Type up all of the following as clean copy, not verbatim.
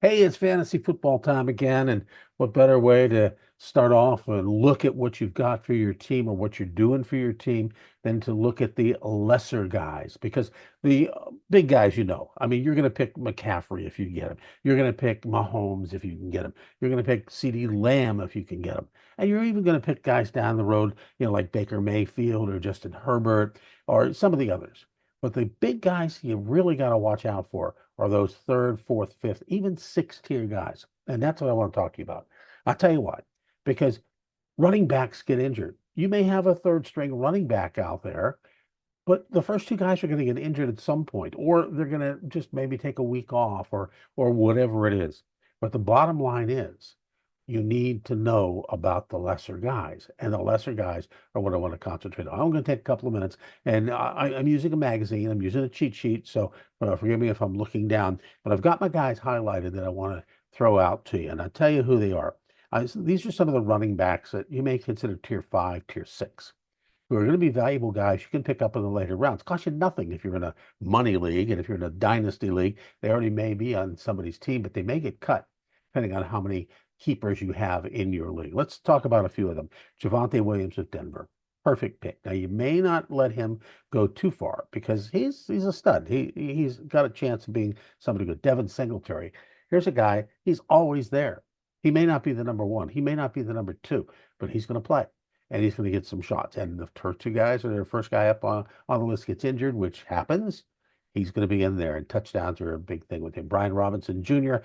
Hey, it's fantasy football time again, and what better way to start off and look at what you've got for your team or what you're doing for your team than to look at the lesser guys? Because the big guys, I mean, you're going to pick McCaffrey if you get him. You're going to pick Mahomes if you can get him. You're going to pick CD Lamb if you can get him. And you're even going to pick guys down the road, like Baker Mayfield or Justin Herbert or some of the others. But the big guys you really got to watch out for are those third, fourth, fifth, even sixth tier guys. And that's what I want to talk to you about. I'll tell you what, because running backs get injured. You may have a third string running back out there, but the first two guys are going to get injured at some point, or they're going to just maybe take a week off or whatever it is. But the bottom line is you need to know about the lesser guys, and the lesser guys are what I want to concentrate on. I'm going to take a couple of minutes, and I'm using a magazine. I'm using a cheat sheet, so forgive me if I'm looking down, but I've got my guys highlighted that I want to throw out to you, and I'll tell you who they are. These are some of the running backs that you may consider tier 5, tier 6, who are going to be valuable guys you can pick up in the later rounds. Cost you nothing if you're in a money league, and if you're in a dynasty league, they already may be on somebody's team, but they may get cut depending on how many keepers you have in your league. Let's talk about a few of them. Javonte Williams of Denver. Perfect pick. Now you may not let him go too far because he's a stud. He's got a chance of being somebody good. Devin Singletary. Here's a guy, he's always there. He may not be the number one, he may not be the number two, but he's going to play and he's going to get some shots. And the first two guys or their first guy up on the list gets injured, which happens, he's going to be in there. And touchdowns are a big thing with him. Brian Robinson Jr.,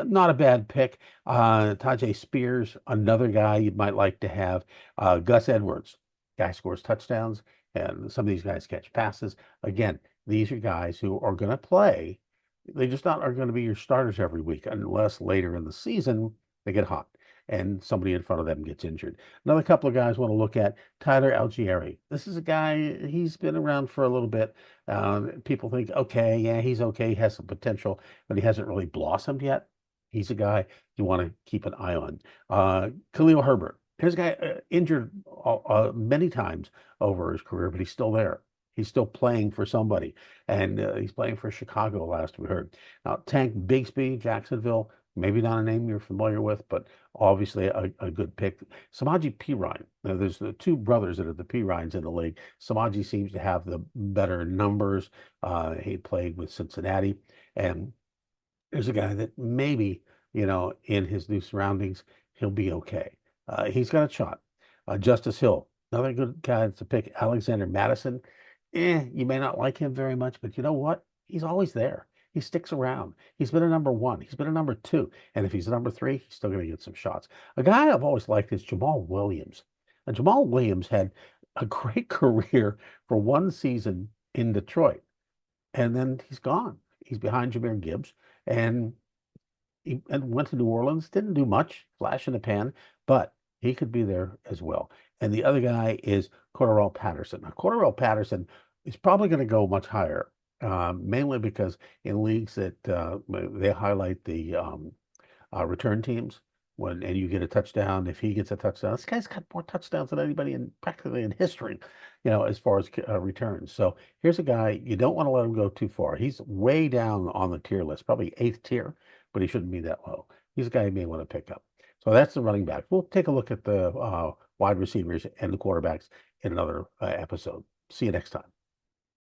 not a bad pick. Tajay Spears, another guy you might like to have. Gus Edwards, guy scores touchdowns, and some of these guys catch passes. Again, these are guys who are going to play. They just not are going to be your starters every week unless later in the season they get hot and somebody in front of them gets injured. Another couple of guys want to look at Tyler Algieri. This is a guy, he's been around for a little bit. People think, okay, yeah, he's okay, he has some potential, but he hasn't really blossomed yet. He's a guy you want to keep an eye on. Khalil Herbert. Here's a guy injured many times over his career, but he's still there. He's still playing for somebody, and he's playing for Chicago, last we heard. Now, Tank Bigsby, Jacksonville, maybe not a name you're familiar with, but obviously a good pick. Samaje Perine. Now, there's the two brothers that are the Perines in the league. Samaje seems to have the better numbers. He played with Cincinnati, and there's a guy that maybe, in his new surroundings, he'll be okay. He's got a shot. Justice Hill, another good guy to pick. Alexander Madison. You may not like him very much, but you know what? He's always there. He sticks around. He's been a number one. He's been a number two. And if he's a number three, he's still going to get some shots. A guy I've always liked is Jamal Williams. And Jamal Williams had a great career for one season in Detroit. And then he's gone. He's behind Jahmyr Gibbs. And he went to New Orleans, didn't do much, flash in the pan, but he could be there as well. And the other guy is Cordarrelle Patterson. Now, Cordarrelle Patterson is probably going to go much higher, mainly because in leagues that they highlight the return teams and you get a touchdown. If he gets a touchdown, this guy's got more touchdowns than anybody in practically in history, as far as returns. So here's a guy you don't want to let him go too far. He's way down on the tier list, probably eighth tier, but he shouldn't be that low. He's a guy you may want to pick up. So that's the running back. We'll take a look at the wide receivers and the quarterbacks in another episode. See you next time.